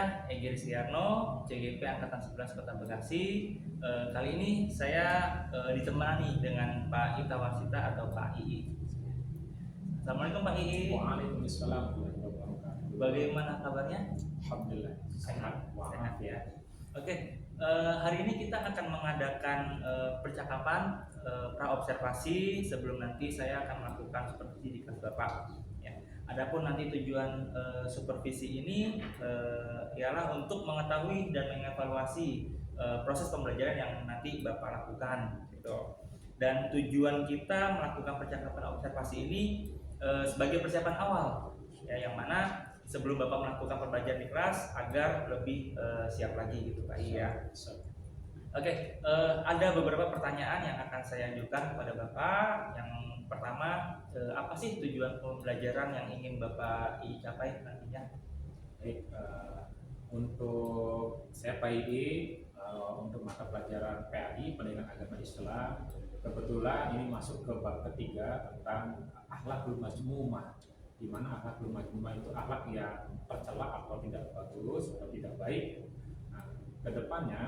saya Egy Rizkyarno, CGP Angkatan 11 Kota Bekasi. Kali ini saya ditemani dengan Pak Ita Warsita atau Pak Ii. Assalamualaikum Pak Ii. Waalaikumsalam warahmatullahi wabarakatuh. Bagaimana kabarnya? Alhamdulillah sehat. Sehat ya. Oke, hari ini kita akan mengadakan percakapan praobservasi sebelum nanti saya akan melakukan supervisi di kelas Bapak. Adapun nanti tujuan supervisi ini ialah untuk mengetahui dan mengevaluasi proses pembelajaran yang nanti Bapak lakukan gitu. Dan tujuan kita melakukan percakapan observasi ini sebagai persiapan awal ya, yang mana sebelum Bapak melakukan pembelajaran di kelas agar lebih siap lagi gitu Pak Iya. Oke, ada beberapa pertanyaan yang akan saya ajukan kepada Bapak. Yang pertama, apa sih tujuan pembelajaran yang ingin Bapak capai nantinya? Baik, untuk saya Pak Ii, untuk mata pelajaran PAI Pendidikan Agama Islam, kebetulan ini masuk ke bab ketiga tentang akhlakul majmumah, di mana akhlakul majmumah itu akhlak yang tercela atau tidak bagus atau tidak baik. Kedepannya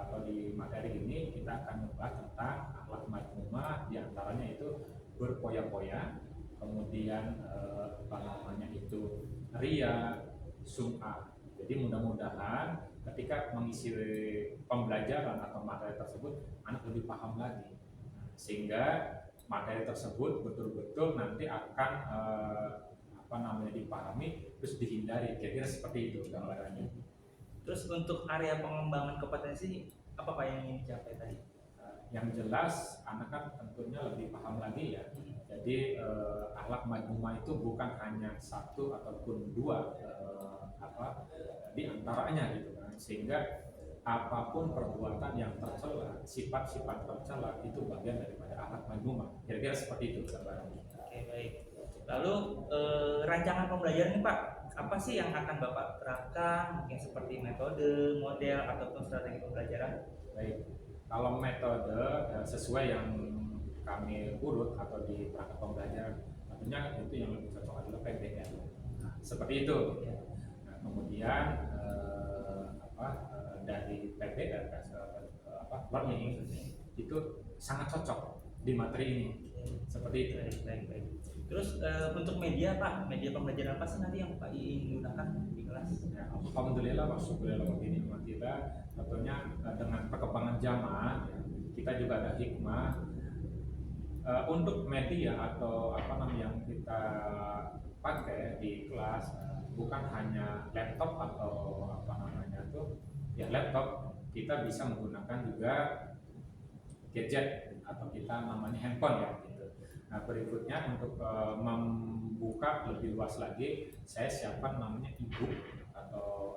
atau di materi ini kita akan membahas tentang akhlak majmumah, diantaranya itu berpoya-poya, kemudian itu ria, sum'ah. Jadi mudah-mudahan ketika mengisi pembelajaran atau materi tersebut anak lebih paham lagi, sehingga materi tersebut betul-betul nanti akan dipahami terus dihindari. Kira-kira seperti itu gambarannya. Terus untuk area pengembangan kompetensi apa Pak yang ingin dicapai tadi? Yang jelas anak kan tentunya lebih paham lagi ya. Jadi akhlak majmumah itu bukan hanya satu ataupun dua di antaranya gitu kan. Sehingga apapun perbuatan yang tercela, sifat-sifat tercela itu bagian daripada akhlak majmumah. Kira-kira seperti itu gambarannya. Oke, baik. Lalu rancangan pembelajaran ini Pak, apa sih yang akan Bapak terapkan? Mungkin seperti metode, model, ataupun strategi pembelajaran? Baik, kalau metode sesuai yang kami urut atau di perangkat pembelajaran, tentunya itu yang lebih cocok adalah PBL. Nah, seperti itu. Nah, kemudian dari PBL learning itu sangat cocok di materi ini. Seperti itu. Baik. Terus untuk media Pak, media pembelajaran apa sih nanti yang Pak ingin gunakan di kelas? Ya, alhamdulillah, wasyukurillah kita tentunya dengan perkembangan zaman kita juga ada hikmah untuk media atau yang kita pakai di kelas bukan hanya laptop atau laptop, kita bisa menggunakan juga gadget atau kita namanya handphone ya gitu. Nah, berikutnya untuk membuka lebih luas lagi, saya siapkan namanya e-book atau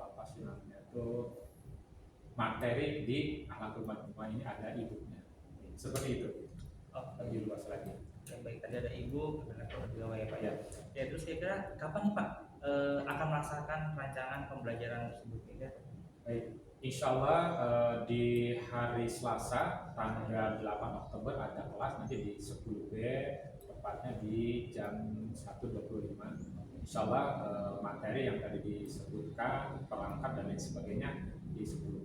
materi di akhlakul majmumah ini ada e-booknya. Seperti itu. Lebih luas lagi. Baik, tadi ada e-book, ada juga ya Pak ya. Ya, terus kira-kira kapan nih Pak akan melaksanakan rancangan pembelajaran tersebut ya? Baik, insya Allah di hari Selasa tanggal 8 Oktober ada kelas nanti di 10B, tepatnya di jam 1.25. Insya Allah materi yang tadi disebutkan, perangkat dan lain sebagainya di 10B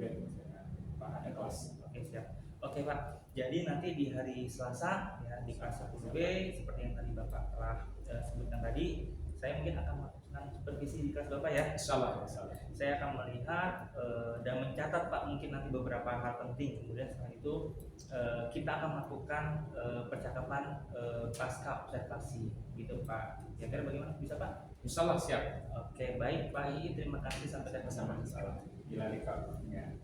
ada kelas. Oke, siap. Oke Pak, jadi nanti di hari Selasa ya di kelas 10B seperti yang tadi Bapak telah sebutkan tadi, saya mungkin akan melakukan supervisi di kelas Bapak ya. Insyaallah. Saya akan melihat dan mencatat Pak mungkin nanti beberapa hal penting. Kemudian setelah itu kita akan melakukan percakapan pasca observasi gitu Pak. Kira-kira bagaimana, bisa Pak? Insyaallah siap. Oke, baik Pak Ii, terima kasih, sampai bersama. Ya.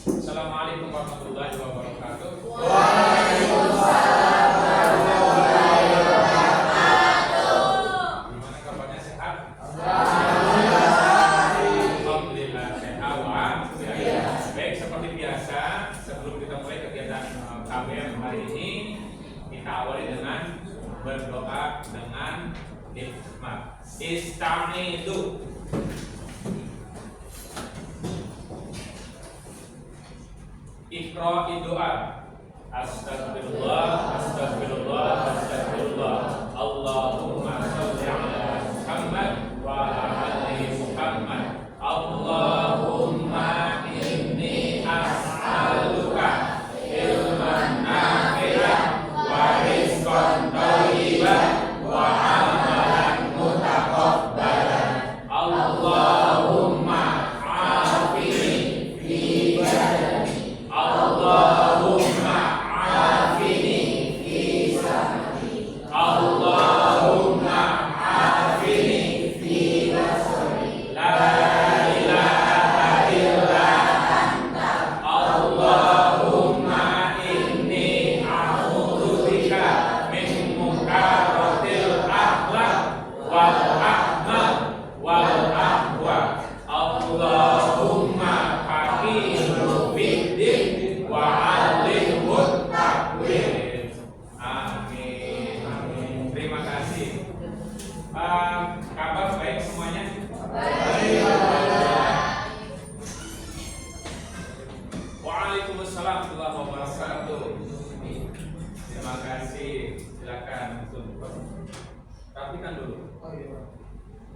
Assalamualaikum warahmatullahi wabarakatuh. Waalaikumsalam warahmatullahi wabarakatuh. Gimana kabarnya, sehat? Alhamdulillah. Sehat. Baik, seperti biasa sebelum kita mulai kegiatan KBM hari ini, kita awali dengan berdoa dengan hikmah. Istamidu. Iqra'i doa. Astagfirullah, astagfirullah, astagfirullah. Allahumma sholli ala Muhammad wa ala ali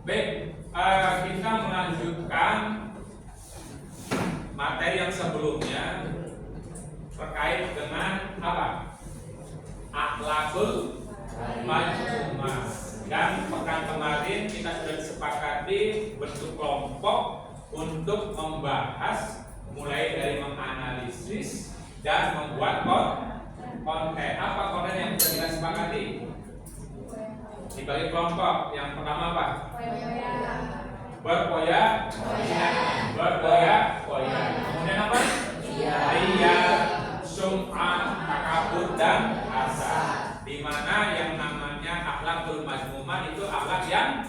Baik, kita melanjutkan materi yang sebelumnya terkait dengan apa? Akhlakul majmumah. Dan pekan kemarin kita sudah disepakati bentuk kelompok untuk membahas mulai dari menganalisis dan membuat konten. Apa konten yang sudah kita sepakati? Dibagi kelompok. Yang pertama apa? Berpoya, berpoya. Kemudian apa? Ria, sum'ah, takabur dan hasad. Di mana yang namanya akhlakul majmumah itu akhlak yang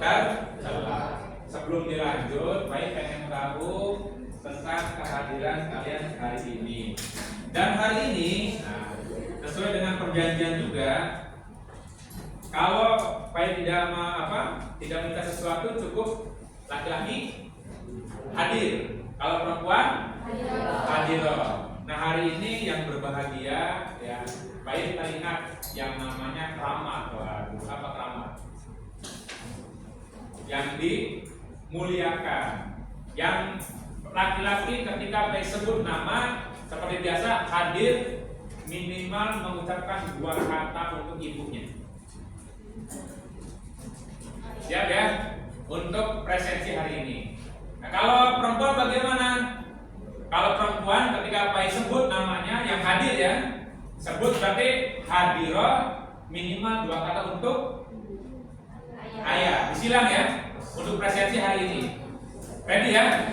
tercela. Sebelum dilanjut, baik pengen tahu tentang kehadiran kalian hari ini. Dan hari ini, sesuai dengan perjanjian juga, kalau baik tidak minta sesuatu, cukup laki-laki hadir. Kalau perempuan hadir. Nah, hari ini yang berbahagia ya, baik kita ingat yang namanya keramat. Waduh, apa keramat? Yang dimuliakan. Yang laki-laki ketika baik sebut nama seperti biasa hadir minimal mengucapkan 2 kata untuk ibunya. Siap ya untuk presensi hari ini. Nah, kalau perempuan bagaimana? Kalau perempuan ketika baik sebut namanya yang hadir ya, sebut berarti hadirah minimal 2 kata untuk ayah. Disilang ya untuk presensi hari ini. Ready ya?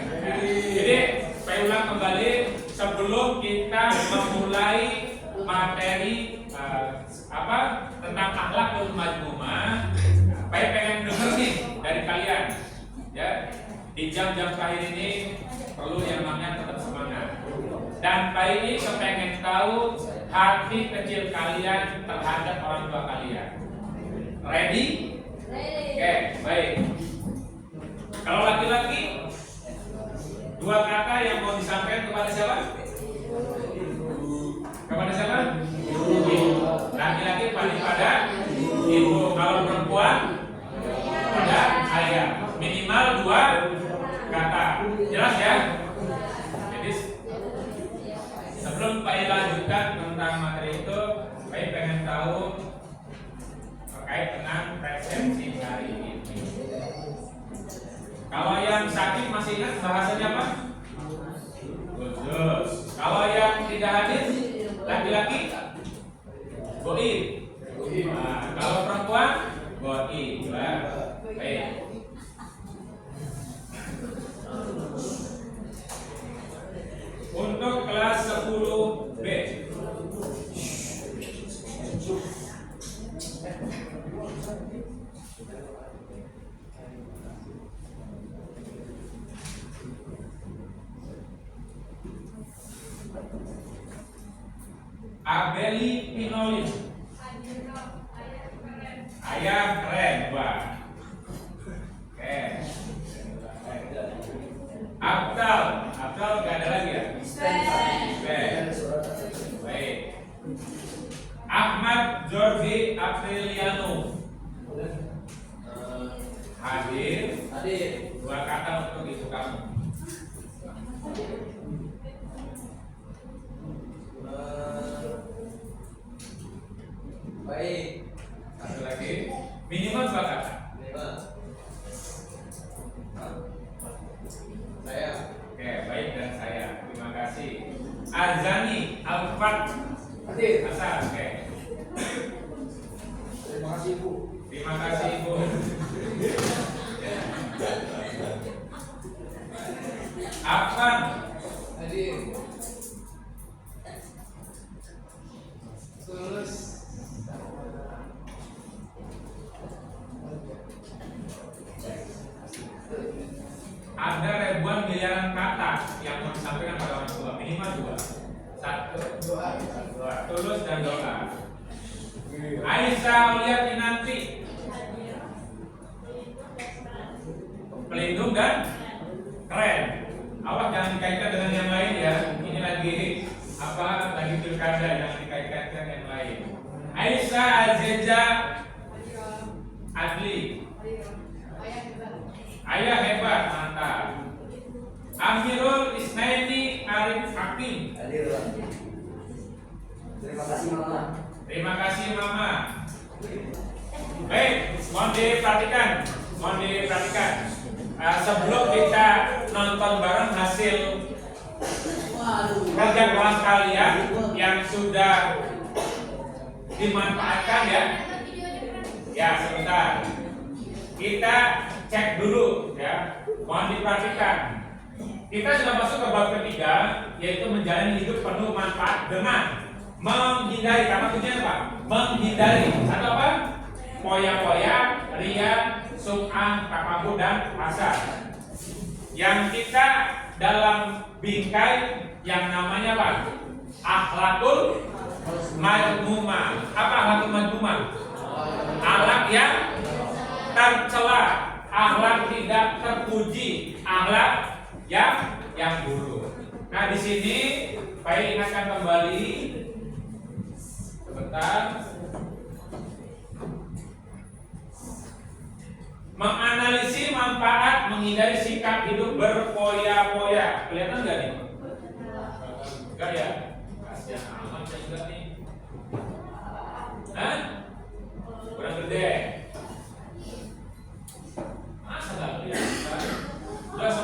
Jadi saya ulang kembali sebelum kita memulai materi tentang akhlakul majmumah. Baik pengen denger nih dari kalian ya. Di jam-jam terakhir ini perlu yang namanya tetap semangat. Dan Pak ini kepengen tahu hati kecil kalian terhadap orang tua kalian. Ready? Oke, baik. Kalau laki-laki 2 kata yang mau disampaikan kepada siapa? Kepada siapa? Ibu. Laki-laki paling pada ibu. Kalau perempuan pada ayah. Minimal 2 kata. Jelas ya? Jadi sebelum Pak lanjutkan tentang materi itu, Pak pengen tahu terkait dengan presensi hari ini. Kalau yang sakit masih ingat bahasanya apa? Khusus. Kalau yang tidak hadir, laki-laki goib. Nah, kalau perempuan goib. Baik. Untuk kelas 10B. Abeli Pinolin. Ayah keren, Pak. Oke. Abdal gak ada lagi ya? Baik. Ahmad Jordi Apriliano. Hadir. 2 kata untuk ibu kamu. Baik. Satu lagi. Minimal 2 kata. Saya. Oke, baik dan saya. Terima kasih. Azani Alfat. Hadir. Asal. Oke. Terima kasih Bu. Terima kasih Ibu. Afan. Hadir. Terus. Ada ribuan miliaran kata yang mau disampaikan pada orang tua, minimal 2. 1, 2. Tulus dan doa. Aisyah Aulia Kinanti. Pelindung dan keren. Awas jangan dikaitkan dengan yang lain ya. Ini lagi pilkada, jangan dikaitkan dengan yang lain. Aisyah Aziza Adli. Akhirul Isnaini Arif Hakim. Hadir. Terima kasih Mama. Terima kasih Mama. Baik, mohon diperhatikan. Sebelum kita nonton bareng hasil kerja kelas kalian yang sudah dimanfaatkan ya. Ya, sebentar. Kita cek dulu ya. Mohon diperhatikan. Kita sudah masuk ke bab ketiga, yaitu menjalani hidup penuh manfaat dengan menghindari. Karena tujuannya apa? Menghindari atau apa? Poya-poya, ria, sum'ah, takabur dan hasad. Yang kita dalam bingkai yang namanya apa? Akhlakul madmumah. Apa akhlakul madmumah? Akhlak yang tercela, akhlak tidak terpuji, akhlak yang buruk. Nah, di sini saya ingatkan kembali sebentar. Menganalisis manfaat menghindari sikap hidup berpoya-poya. Kelihatan nggak nih? Enggak ya? Kasihan amat saya juga nih. Hah? Kurang gede. Masa nggak kelihatan? Sudah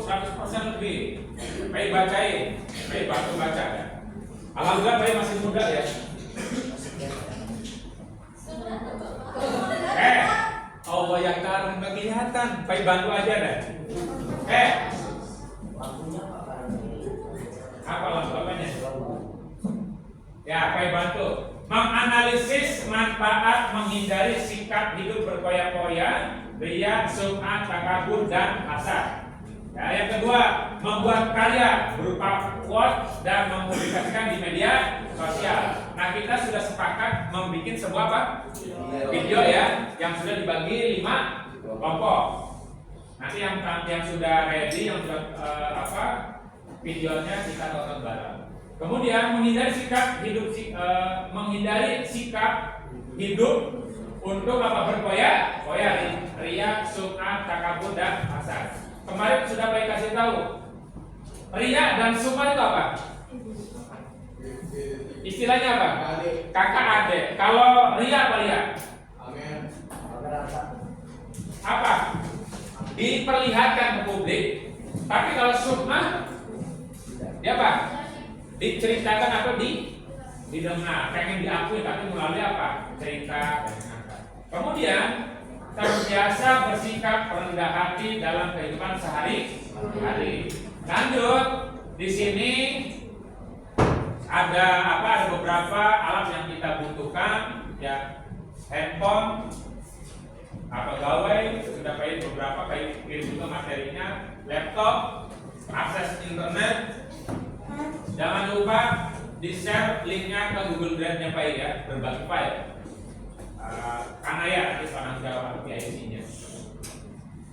100% lebih. Baik bacain. Baik bantu baca ya. Alhamdulillah baik masih muda ya. Allah yang karun nggak kelihatan. Baik bantu aja deh. Apa lampu apanya? Ya, baik bantu. Menganalisis manfaat menghindari sikap hidup berpoya-poya, ria, sum'ah, takabur dan hasad. Ya, yang kedua, membuat karya berupa quote dan mempublikasikan di media sosial. Nah, kita sudah sepakat membuat sebuah apa? Video ya, yang sudah dibagi 5 kelompok. Nanti yang sudah ready, yang sudah videonya kita tonton bareng. Kemudian menghindari sikap hidup untuk apa? Berpoya-poya, ria, sum'ah, takabur dan hasad. Kemarin sudah saya kasih tahu. Ria dan sum'ah itu apa? Istilahnya apa? Kakak adik. Kalau ria apa ria? Apa? Diperlihatkan ke publik. Tapi kalau sum'ah, dia apa? Diceritakan atau didengar. Pengen diakui tapi melalui apa? Cerita dan dengarkan. Kemudian terbiasa bersikap rendah hati dalam kehidupan sehari-hari. Lanjut, di sini ada beberapa alat yang kita butuhkan ya, handphone, gawai sudah pakai beberapa, kirim juga materinya, laptop, akses internet. Jangan lupa di share linknya ke Google Drive-nya Pak ya, berbagi file. Karena ya nanti sekarang sudah pakai isinya.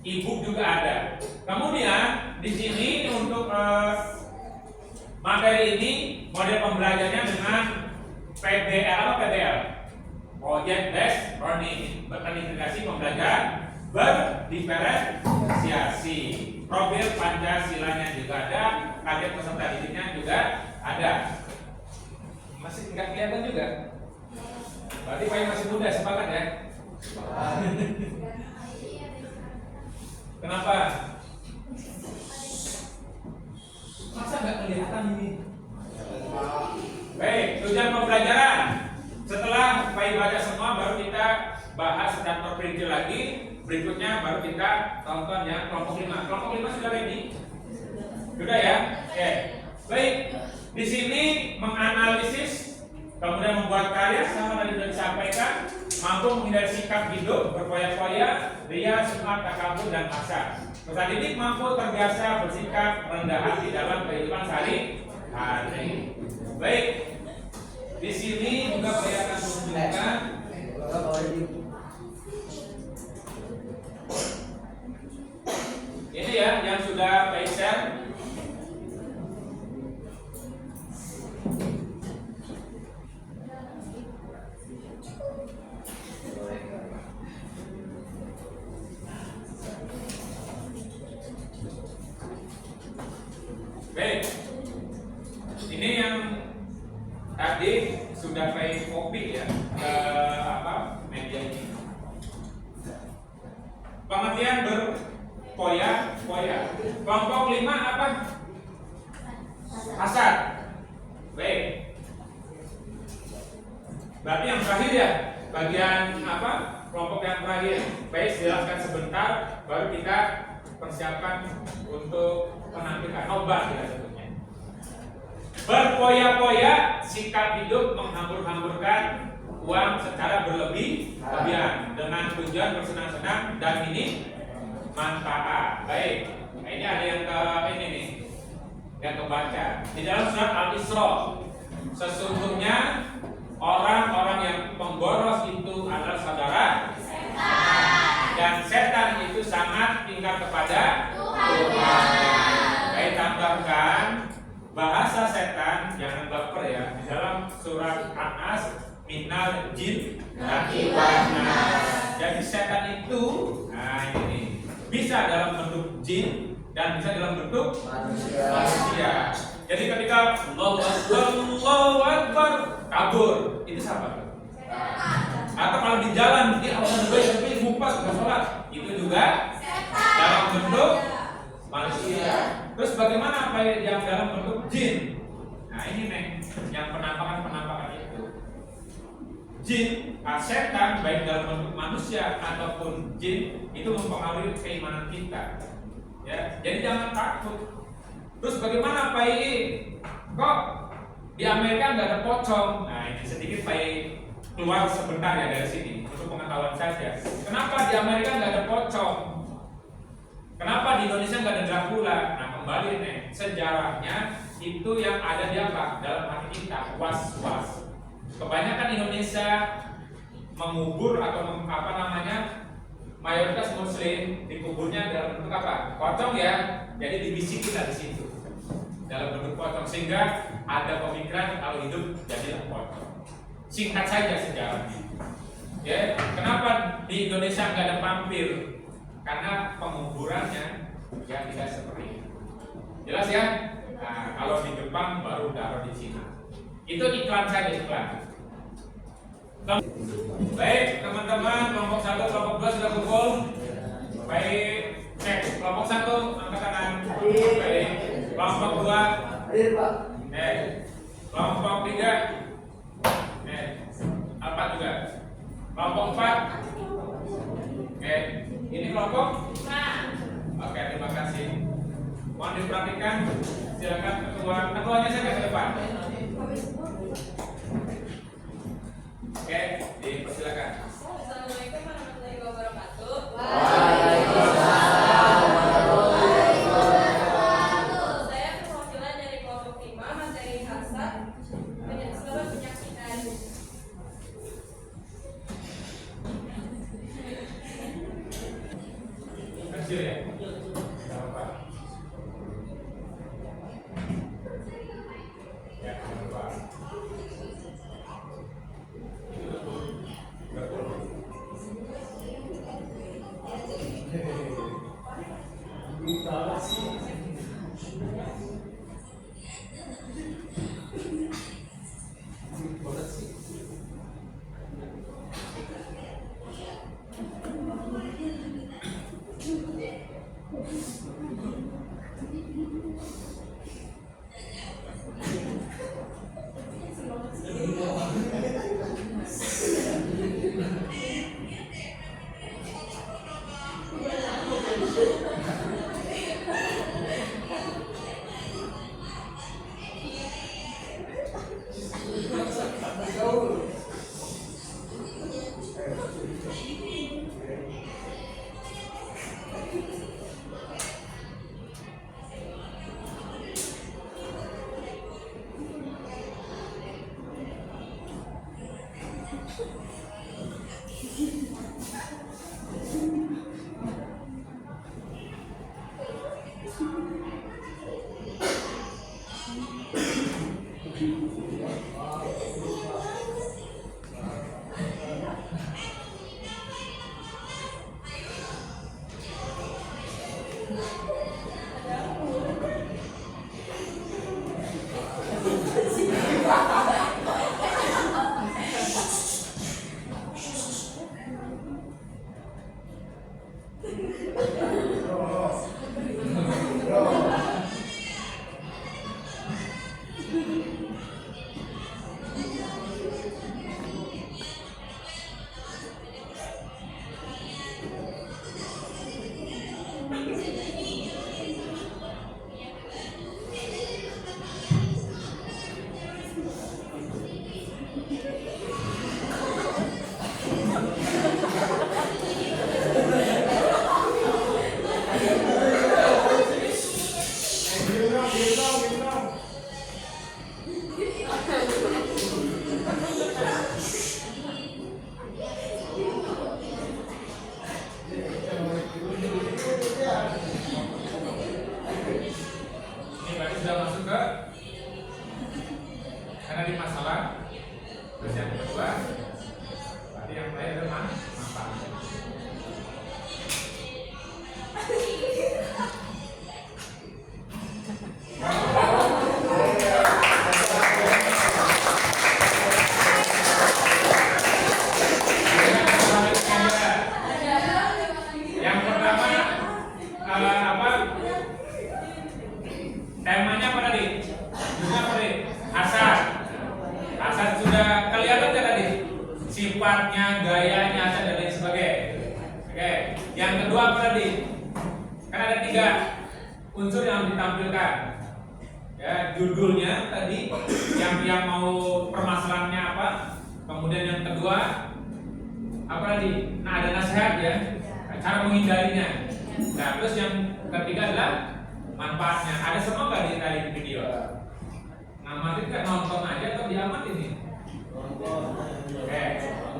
E-book juga ada. Kemudian di sini untuk materi ini model pembelajarannya dengan PBL atau PBL, Project Based Learning, berintegrasi pembelajaran berdiferensiasi. Profil Pancasilanya juga ada, target peserta didiknya juga ada. Masih nggak kelihatan juga? Berarti Pak yang masih muda, sepakat ya? Kenapa? Masa nggak kelihatan ini? Baik, tujuan pembelajaran. Setelah Pak baca semua, baru kita bahas dan terperinci lagi. Berikutnya baru kita tonton yang kelompok 5. Kelompok 5 sudah ready? Sudah ya? Oke. Baik. Di sini menganalisis, kemudian membuat karya sama tadi sudah disampaikan, mampu menghindari sikap hidup berpoya-poya, ria, sum'ah, takabur dan hasad. Peserta didik mampu terbiasa bersikap rendah hati dalam kehidupan sehari-hari. Baik. Di sini juga saya akan tunjukkan ini ya yang sudah saya share. Baik, ini yang tadi sudah saya copy ya ke media ini. Pengertian berpoya-poya. Kelompok 5 apa? Hasad. Baik. Berarti yang terakhir ya, bagian apa? Kelompok yang terakhir. Baik, jelaskan sebentar, baru kita persiapkan untuk penampilan nobar kita sebutnya. Berpoya-poya, sikap hidup menghambur-hamburkan uang secara berlebih-lebihan dengan tujuan bersenang-senang dan ini manfaat. Baik, nah, ini ada yang ke ini nih, yang kebaca di dalam surat Al-Isra. Sesungguhnya orang-orang yang pemboros itu adalah saudara setan, dan setan itu sangat tinggal kepada Tuhan. Baik, tambahkan bahasa setan, jangan baper ya. Di dalam surat An-Nas, minal jin nakiwanas. Jadi setan itu, nah ini bisa dalam bentuk jin dan bisa dalam bentuk manusia. Jadi ketika Allahu Akbar kabur, itu siapa? Atau kalau di jalan dia tapi ngupas ke sholat, itu juga dalam bentuk manusia. Terus bagaimana apa yang dalam bentuk jin? Nah ini nih, yang penampakan itu. Jin, setan baik dalam bentuk manusia ataupun jin itu mempengaruhi keimanan kita. Ya, jadi jangan takut. Terus bagaimana Pak I? Kok di Amerika nggak ada pocong? Nah ini sedikit Pak I keluar sebentar ya dari sini untuk pengetahuan saja. Kenapa di Amerika nggak ada pocong? Kenapa di Indonesia nggak ada Dracula? Nah kembali nih, sejarahnya itu yang ada di apa? Dalam hati kita, was-was. Kebanyakan Indonesia mengubur atau mayoritas Muslim dikuburnya dalam bentuk apa? Pocong ya. Jadi dibisikin di situ dalam bentuk pocong, sehingga ada pemikiran kalau hidup jadilah pocong. Singkat saja sejarahnya. Ya, kenapa di Indonesia nggak ada vampir? Karena penguburannya yang tidak seperti itu. Jelas ya? Nah, kalau di Jepang baru taruh di Cina. Itu iklan saja, iklan. Baik, teman-teman, kelompok 1, kelompok 2 sudah kumpul. Baik, cek kelompok 1 angkat tangan. Baik, kelompok 2. Kelompok 3. 4 juga. Kelompok 4. Oke, ini kelompok. Oke, terima kasih. Mohon diperhatikan. Silakan ketuanya saya ke depan. Oke, dipersilakan. Assalamualaikum warahmatullahi wabarakatuh. Saya perwakilan dari kelompok 5 materi hasad sebab penyakitan. Kecil ya? Tidak apa-apa. Ya, tidak apa-apa. Temanya apa tadi? Judulnya apa tadi? Hasad. Hasad sudah kelihatan nggak tadi? Sifatnya, gayanya, hasad dan lain sebagainya. Oke. Yang kedua apa tadi? Kan ada 3 unsur yang ditampilkan. Ya, judulnya tadi yang mau permasalahannya apa? Kemudian yang kedua apa tadi? Nah, ada nasihat ya, cara menghindarinya. Nah, terus yang ketiga adalah manfaatnya. Ada semua nggak di video? Ngamatin kan, nonton aja atau diamatin nih? Oke,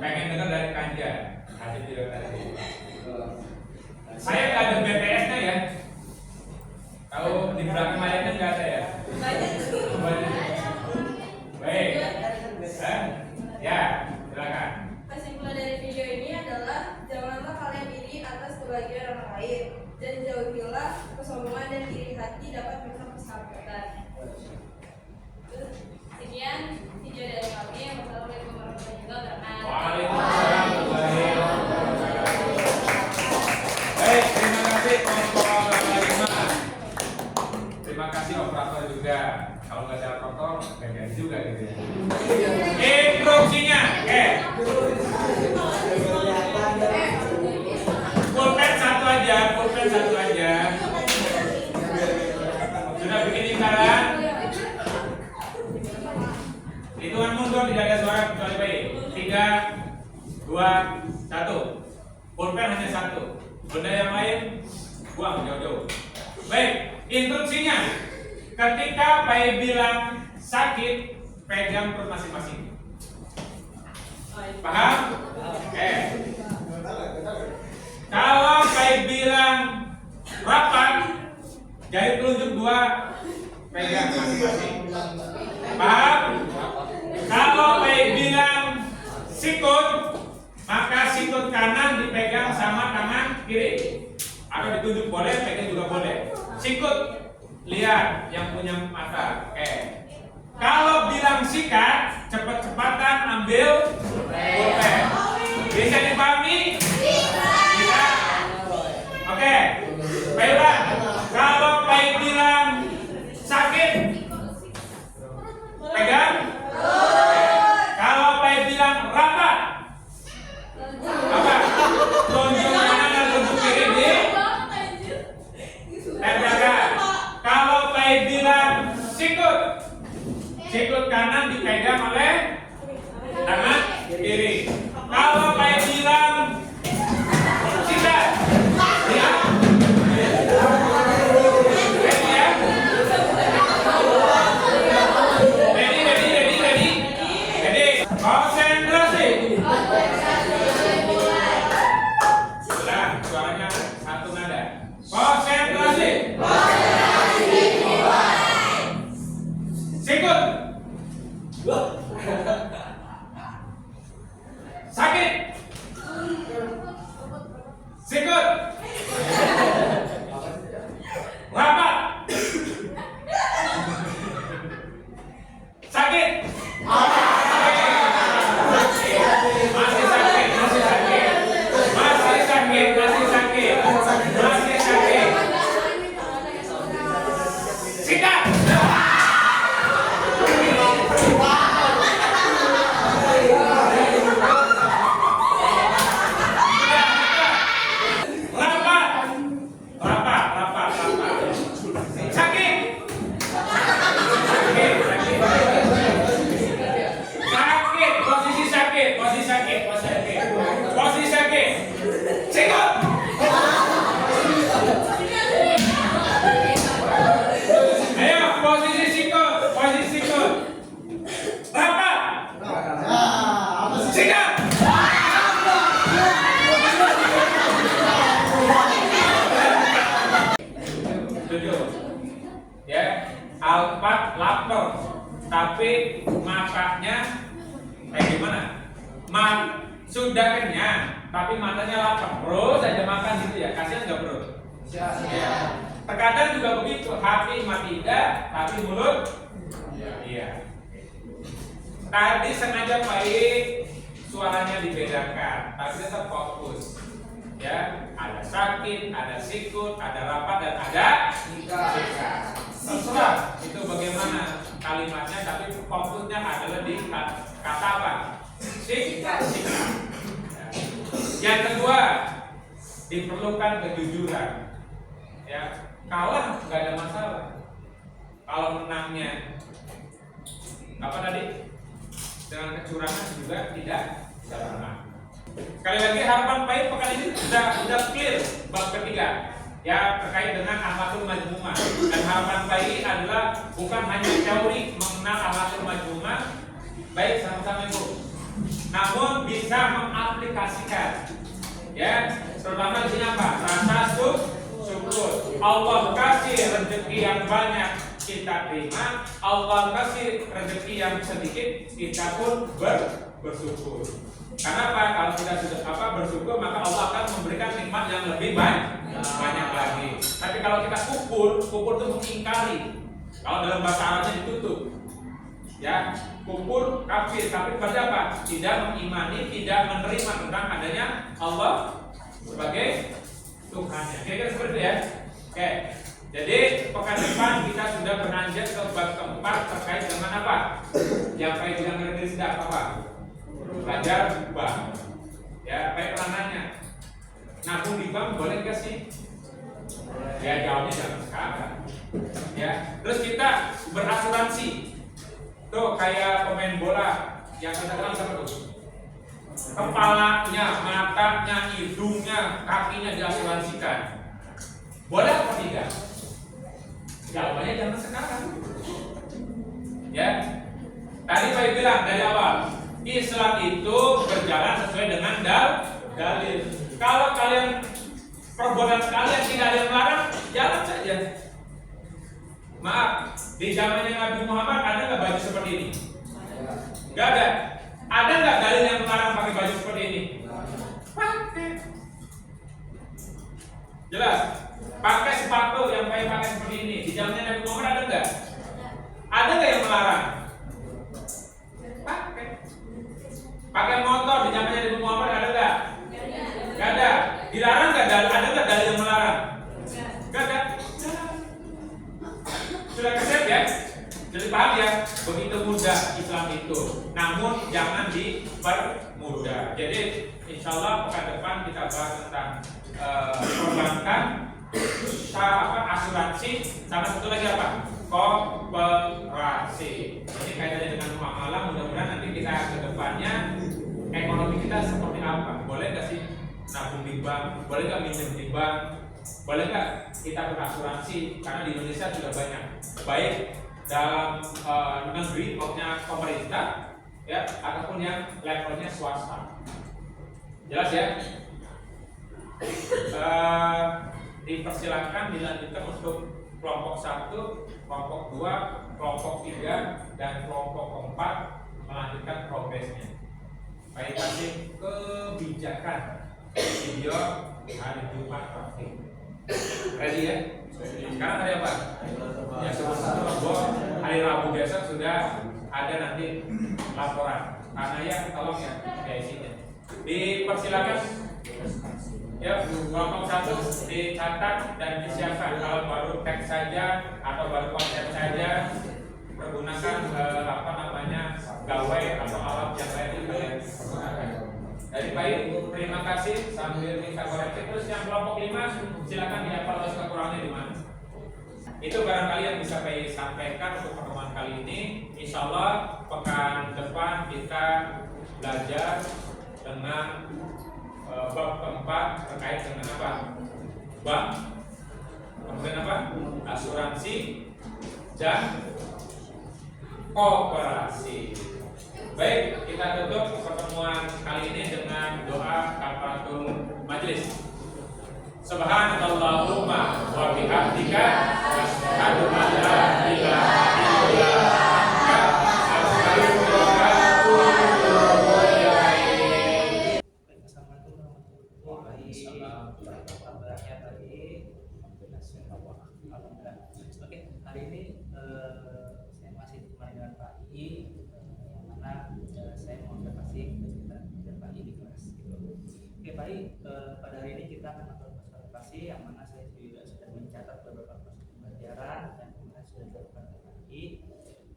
pengen dengar dari Kanja hasil video tadi. Saya nggak ada BTS-nya ya. Kalau di belakang layarnya nggak ada ya? Banyak. Baik. Ya, silakan. Kesimpulan dari video ini adalah janganlah kalian iri atas kebahagiaan orang lain dan jauhilah kesombongan dan iri hati dapat merusak persahabatan. Sekian video dari kami. Wassalamualaikum warahmatullahi wabarakatuh. Waalaikumsalam warahmatullahi wabarakatuh. Baik, terima kasih kelompok 5. Terima kasih operator juga. Kalau nggak ada operator, nggak jadi juga gitu ya. Instruksinya, pulpen satu aja. Sudah bikin lingkaran. Hitungan mundur, tidak ada suara kecuali baik. 3, 2, 1. Pulpen hanya 1. Benda yang lain buang jauh-jauh. Baik, instruksinya. Ketika Pai bilang sakit, pegang perut masing-masing. Paham? Oke. Kalau Pai bilang rapat, jari telunjuk 2, pegang masing-masing. Paham? Kalau Pai bilang sikut, maka sikut kanan dipegang sama tangan kiri. Atau ditunjuk boleh, pegang juga boleh. Sikut, lihat yang punya mata. Oke. Kalau bilang sikat, cepat-cepatan ambil pulpen. Bisa dipahami? Bisa. Oke. Baiklah. Kalau Pai bilang sakit, pegang. Kalau Pai bilang rapat, apa? Tunjuk kanan dan tunjuk kiri di tempelkan. Kalau Pai bilang sikut, sikut kanan dipegang oleh tangan kiri. Kalau Pai bilang sikat, ya. Ready. Konsentrasi. Nah, suaranya satu nada. Konsentrasi. Sikut. Sakit. Sikut. Rapat. Sakit. Masih sakit. Sikat. Rapat. Sakit. Posisi sakit. Sikut. Ayo, posisi sikut. Rapat. Sikat. Tujuh. Ya, Alpat lapar, tapi matanya kayak gimana? Sudah kenyang, tapi matanya lapar. Terus aja makan gitu ya, kasihan nggak bro? Ya. Terkadang juga begitu, hati mati tidak, tapi mulut iya. Tadi sengaja baik suaranya dibedakan, tapi tetap fokus. Ya, ada sakit, ada sikut, ada rapat dan ada sikat. Terserah diperlukan kejujuran. Ya, kalah nggak ada masalah. Kalau menangnya apa tadi dengan kecurangan juga tidak pernah. Sekali lagi harapan baik pekan ini sudah clear bab ketiga ya terkait dengan akhlakul majmumah. Dan harapan baik adalah bukan hanya teori mengenal akhlakul majmumah, baik sama-sama Ibu, namun bisa mengaplikasikan ya, terutama di sini apa? Rasa syukur. Allah kasih rezeki yang banyak kita terima, Allah kasih rezeki yang sedikit kita pun bersyukur. Karena apa? Kalau kita sudah bersyukur, maka Allah akan memberikan nikmat yang lebih banyak lagi. Tapi kalau kita kufur itu mengingkari. Kalau dalam bahasa Arabnya ditutup. Ya, kufur kafir, tapi pada apa? Tidak mengimani, tidak menerima tentang adanya Allah sebagai Tuhannya. Kira-kira seperti itu ya. Oke. Jadi pekan depan kita sudah beranjak ke bab keempat terkait dengan apa? Yang saya bilang tadi sudah apa? Belajar bank. Ya, baik pernah nanya. Nabung di bank boleh nggak sih? Ya jawabnya jangan sekarang. Ya, terus kita berasuransi. Tuh kayak pemain bola yang kita kenal siapa tuh? Kepalanya, matanya, hidungnya, kakinya diasuransikan. Boleh apa tidak? Jawabannya jangan sekarang. Ya, tadi saya bilang dari awal, Islam itu berjalan sesuai dengan dalil. Kalau kalian perbuatan kalian tidak ada yang melarang, jalan saja. Maaf, di zamannya Nabi Muhammad ada nggak baju seperti ini? Nggak ada. Ada nggak dalil yang melarang pakai baju seperti ini? Pakai. Jelas. Pakai sepatu yang pakai seperti ini. Di zamannya Nabi Muhammad ada nggak? Ada nggak yang melarang? Pakai. Pakai motor di zamannya Nabi Muhammad ada nggak? Nggak ada. Dilarang nggak? Ada nggak dalil yang melarang? Nggak ada. Sudah keset ya? Jadi paham ya? Begitu mudah Islam itu. Namun jangan dipermudah. Jadi insya Allah pekan depan kita bahas tentang perbankan, asuransi, sama satu lagi apa? Koperasi. Ini kaitannya dengan muamalah. Mudah-mudahan nanti kita ke depannya ekonomi kita seperti apa? Boleh nggak sih nabung di bank? Boleh nggak minjem di bank? Boleh nggak kita berasuransi? Karena di Indonesia sudah banyak, baik dalam negeri maupun pemerintah, ya, ataupun yang levelnya swasta. Jelas ya? Dipersilakan dilanjutkan untuk kelompok 1, kelompok 2, kelompok 3, dan kelompok 4 melanjutkan progresnya. Baik, kasih kebijakan video hari Jumat terakhir. Ready ya? Sekarang hari apa? Ya, sebelum hari Rabu besok sudah ada nanti laporan. Karena ya tolong ya isinya. Dipersilakan ya, kelompok 1 dicatat dan disiapkan. Kalau baru teks saja atau baru konsep saja, pergunakan gawai atau alat yang lain yang kalian gunakan. Dari baik, terima kasih sambil minta koreksi. Terus yang kelompok 5 silakan dievaluasi kekurangannya di mana. Itu barangkali yang bisa saya sampaikan untuk pertemuan kali ini. Insya Allah pekan depan kita belajar dengan bab keempat terkait dengan apa? Bank, kemudian apa? Asuransi dan koperasi. Baik, kita tutup pertemuan kali ini dengan doa kafaratul majelis. Subhanallahumma wa bihamdika asyhadu an la ilaha illa anta astaghfiruka wa atubu ilaik. Assalamualaikum warahmatullahi wabarakatuh. Oke, hari ini saya masih ditemani dengan Pak I, yang mana saya mau observasi kegiatan Pak I di kelas. Oke, Pak I, pada hari ini kita akan melakukan observasi yang mana saya juga sudah mencatat beberapa proses pembelajaran yang kemudian sudah dilakukan oleh Pak I.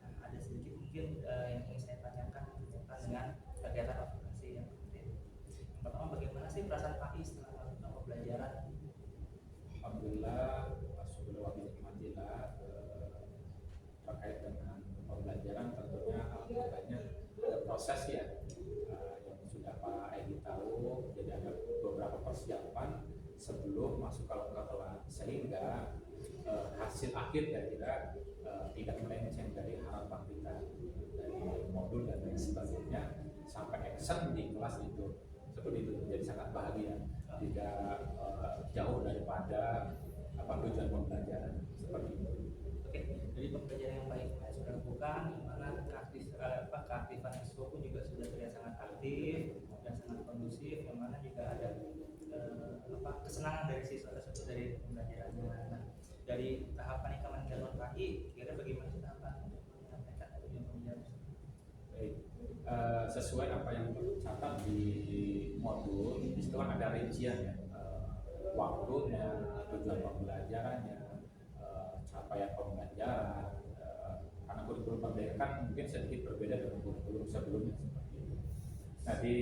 Nah, ada sedikit mungkin yang ingin saya tanyakan berkaitan dengan kegiatan observasi yang seperti ini. Yang pertama, bagaimana sih perasaan Pak I setelah melakukan pembelajaran proses ya, yang sudah Pak Edi tahu. Jadi ada beberapa persiapan sebelum masuk ke kelas sehingga hasil akhir kira-kira tidak melenceng dari harapan kita dari modul dan lain sebagainya sampai action di kelas itu seperti itu. Jadi sangat bahagia, tidak jauh daripada tujuan pembelajaran seperti itu. Oke, jadi pembelajaran yang baik yang sudah lakukan, di mana keaktifan ekskul pun juga sudah terlihat sangat aktif dan sangat kondusif, yang mana juga ada kesenangan dari siswa tersebut dari pembelajarannya. Nah, dari tahapan ikaman jalur pagi, kira bagaimana sih tahapan untuk menyampaikan tujuan pembelajaran? Baik, sesuai apa yang tercatat di modul, di situ kan ada rincian ya, waktunya, tujuan pembelajarannya, capaian pembelajaran, karena kurikulum merdeka kan mungkin sedikit berbeda dengan kurikulum sebelumnya seperti itu. Nah di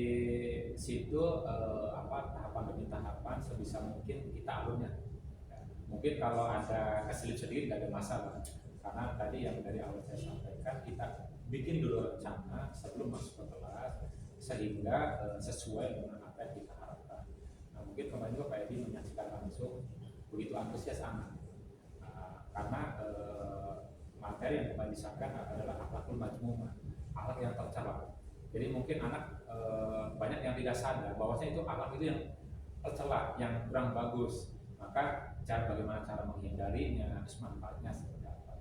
situ tahapan demi tahapan sebisa mungkin kita alurnya. Mungkin kalau ada keselip sedikit nggak ada masalah, karena tadi yang dari awal saya sampaikan kita bikin dulu rencana sebelum masuk ke kelas sehingga sesuai dengan apa yang kita harapkan. Nah mungkin kemarin juga Pak Edi menyaksikan langsung begitu antusias anak, karena materi yang kemarin disampaikan adalah akhlakul majmumah, akhlak yang tercela. Jadi mungkin anak banyak yang tidak sadar bahwasanya itu akhlak itu yang tercela, yang kurang bagus. Maka bagaimana cara menghindarinya, terus manfaatnya seperti apa.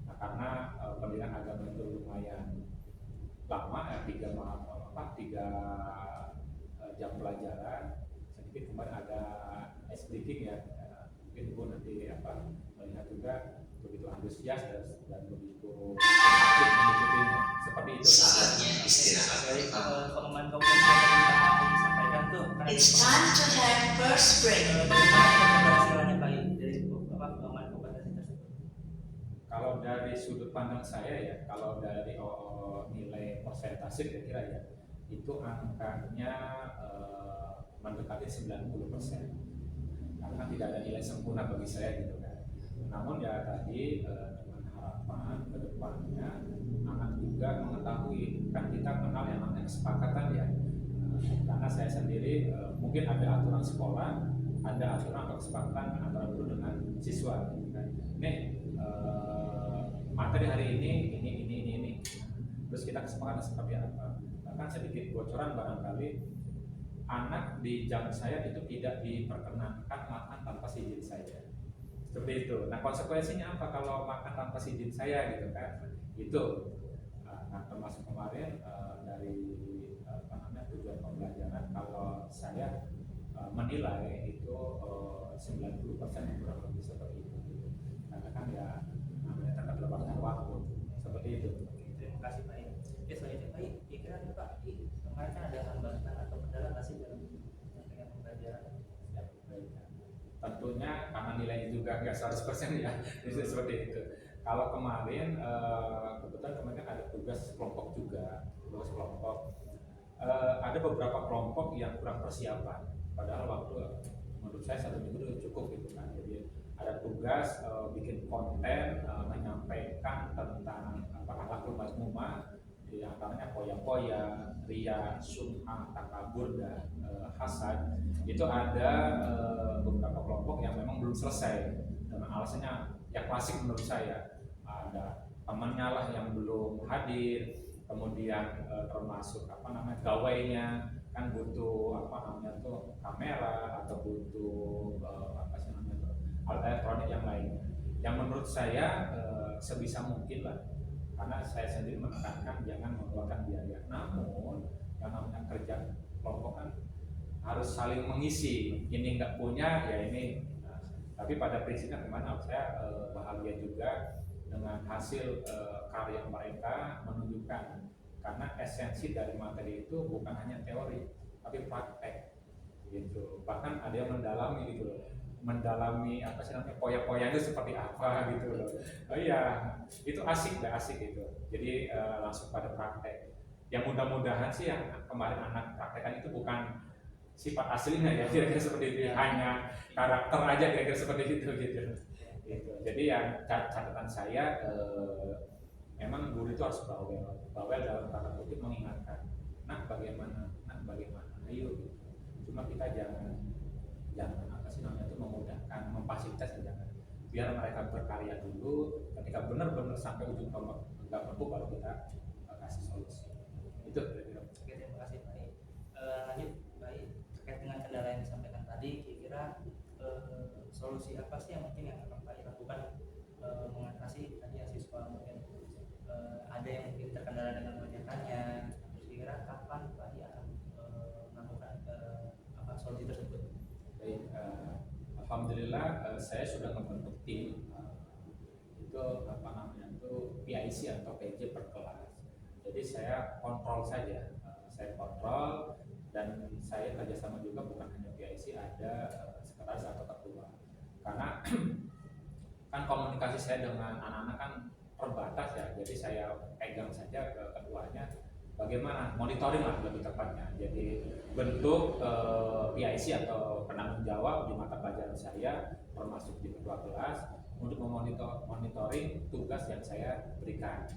Nah karena pendidikan agama itu lumayan lama ya, 3 jam pelajaran, sedikit kemarin ada ice breaking ya, mungkin Ibu nanti melihat juga begitu antusias dan begitu aktif mengikutinya seperti itu. Dari pengembangan kompetensi yang disampaikan tuh, It's time to have first break. bagaimana keberhasilannya Pak I dari pengembangan kompetensi tersebut? Kalau dari sudut pandang saya ya, kalau dari nilai persentase kira-kira ya, itu angkanya mendekati 90%. Karena tidak ada nilai sempurna bagi saya gitu kan. Namun ya tadi dengan harapan ke depannya anak juga mengetahui, kan kita kenal yang namanya kesepakatan ya. Karena saya sendiri mungkin ada aturan sekolah, ada aturan atau kesepakatan antara guru dengan siswa gitu kan. Nih materi hari ini. Terus kita kesepakatan seperti apa? Bahkan sedikit bocoran barangkali anak di jam saya itu tidak diperkenankan makan tanpa izin saya. Seperti itu. Nah konsekuensinya apa kalau makan tanpa izin saya gitu kan? Itu. Nah termasuk kemarin dari tujuan pembelajaran, kalau saya menilai itu 90% kurang lebih seperti itu. Karena kan ya namanya keterbatasan waktu seperti itu. Terima kasih Pak I. Oke, selanjutnya Pak I, kira-kira nih Pak I, kemarin kan ada hambatan atau kendala nggak sih dalam penyampaian pembelajaran? Ya, baik. Tentunya karena nilainya juga nggak 100% ya, itu seperti itu. Kalau kemarin kebetulan kemarin ada tugas kelompok juga, ada beberapa kelompok yang kurang persiapan. Padahal waktu menurut saya 1 minggu itu cukup gitu kan. Jadi ada tugas bikin konten menyampaikan tentang akhlakul mazmumah, di antaranya poya-poya, riya, sum'ah, takabur dan hasad. Itu ada beberapa kelompok yang memang belum selesai dengan alasannya ya klasik menurut saya. Ada temannya lah yang belum hadir, kemudian termasuk gawainya kan butuh kamera atau butuh alat elektronik yang lainnya. Yang menurut saya sebisa mungkin lah, karena saya sendiri menekankan jangan mengeluarkan biaya. Namun yang namanya kerja kelompok kan harus saling mengisi. Ini nggak punya ya ini. Tapi pada prinsipnya kemana saya bahagia juga dengan hasil karya mereka menunjukkan, karena esensi dari materi itu bukan hanya teori tapi praktek gitu. Bahkan ada yang mendalami gitu loh, mendalami poya-poya itu seperti apa gitu loh. Oh iya, itu asik gitu. Jadi langsung pada praktek. Yang mudah-mudahan sih yang kemarin anak praktekan itu bukan sifat aslinya ya, kira-kira seperti itu, hanya karakter aja kira-kira seperti itu gitu. Jadi yang catatan saya memang guru itu harus bawel dalam tanda kutip mengingatkan, bagaimana, ayo gitu. Cuma kita jangan apa sih namanya itu memudahkan, memfasilitasi, jangan, biar mereka berkarya dulu, ketika benar-benar sampai ujung tombak nggak mampu baru kita kasih solusi. Itu kira-kira. Oke, terima kasih Pak. Lanjut baik, terkait dengan kendala yang disampaikan tadi, kira-kira solusi apa sih yang mungkin yang akan Pak lakukan mengatasi tadi siswa mungkin ada yang mungkin terkendala dengan pendidikannya, terus kira-kira kapan Pak akan melakukan solusi tersebut? Baik, alhamdulillah saya sudah membentuk tim itu apa namanya itu PIC atau PJ per kelas. Jadi saya kontrol saja, saya kontrol dan saya kerjasama juga bukan hanya PIC, ada sekretaris atau ketua. Karena kan komunikasi saya dengan anak-anak kan terbatas ya, jadi saya pegang saja ke ketuanya. Bagaimana monitoring lah lebih tepatnya. Jadi bentuk PIC atau penanggung jawab di mata pelajaran saya termasuk di ketua kelas untuk monitoring tugas yang saya berikan.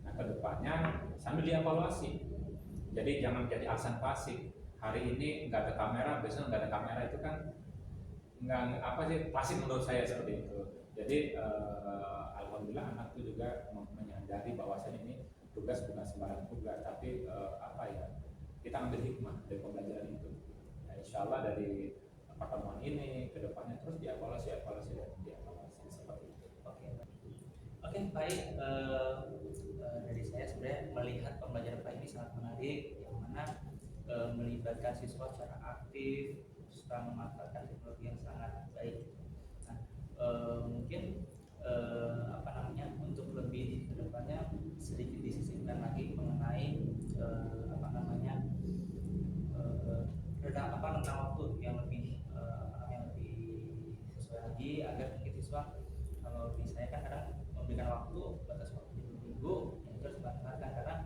Nah kedepannya sambil dievaluasi. Jadi jangan jadi alasan pasif. Hari ini nggak ada kamera, besok nggak ada kamera, itu kan nggak apa sih, pasif menurut saya seperti itu. Jadi alhamdulillah anak itu juga menyadari bahwasannya ini tugas bukan sembarang tugas, tapi kita ambil hikmah dari pembelajaran itu. Nah, insya Allah dari pertemuan ini kedepannya terus dievaluasi seperti itu. Oke, baik. Dari saya sebenarnya melihat pembelajaran Pak ini sangat menarik, yang mana melibatkan siswa secara aktif, serta memanfaatkan teknologi yang sangat baik. Nah, mungkin untuk lebih kedepannya sedikit disisipkan lagi mengenai rentang waktu yang lebih sesuai lagi, agar mungkin siswa, kalau di saya kan kadang memberikan waktu batas waktu minggu yang harus dimanfaatkan, karena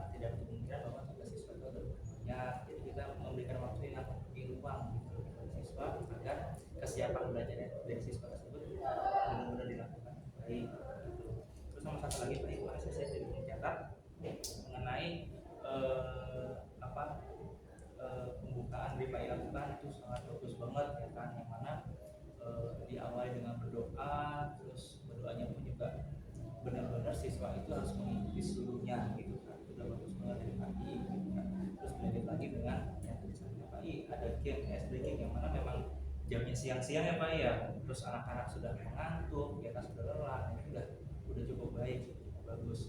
tidak kemungkinan bahwa tugas siswa itu ada banyak, jadi kita memberikan waktu yang lebih luang gitu kepada siswa agar kesiapan belajar dari siswa tersebut benar-benar dilakukan baik gitu. Terus sama satu lagi Pak Ibu, saya jadi mencatat mengenai pembukaan dari Pak lakukan itu sangat bagus banget ya kan, yang mana diawali dengan berdoa, terus berdoanya pun juga benar-benar siswa itu harus mengikuti seluruhnya gitu kan, itu udah bagus banget dari Pak gitu kan. Terus lanjut lagi dengan yang tulisannya Pak ada game SD game yang mana memang jamnya siang-siang ya Pak ya, terus anak-anak sudah mengantuk, ya kan sudah lelah, itu udah cukup baik, cukup bagus.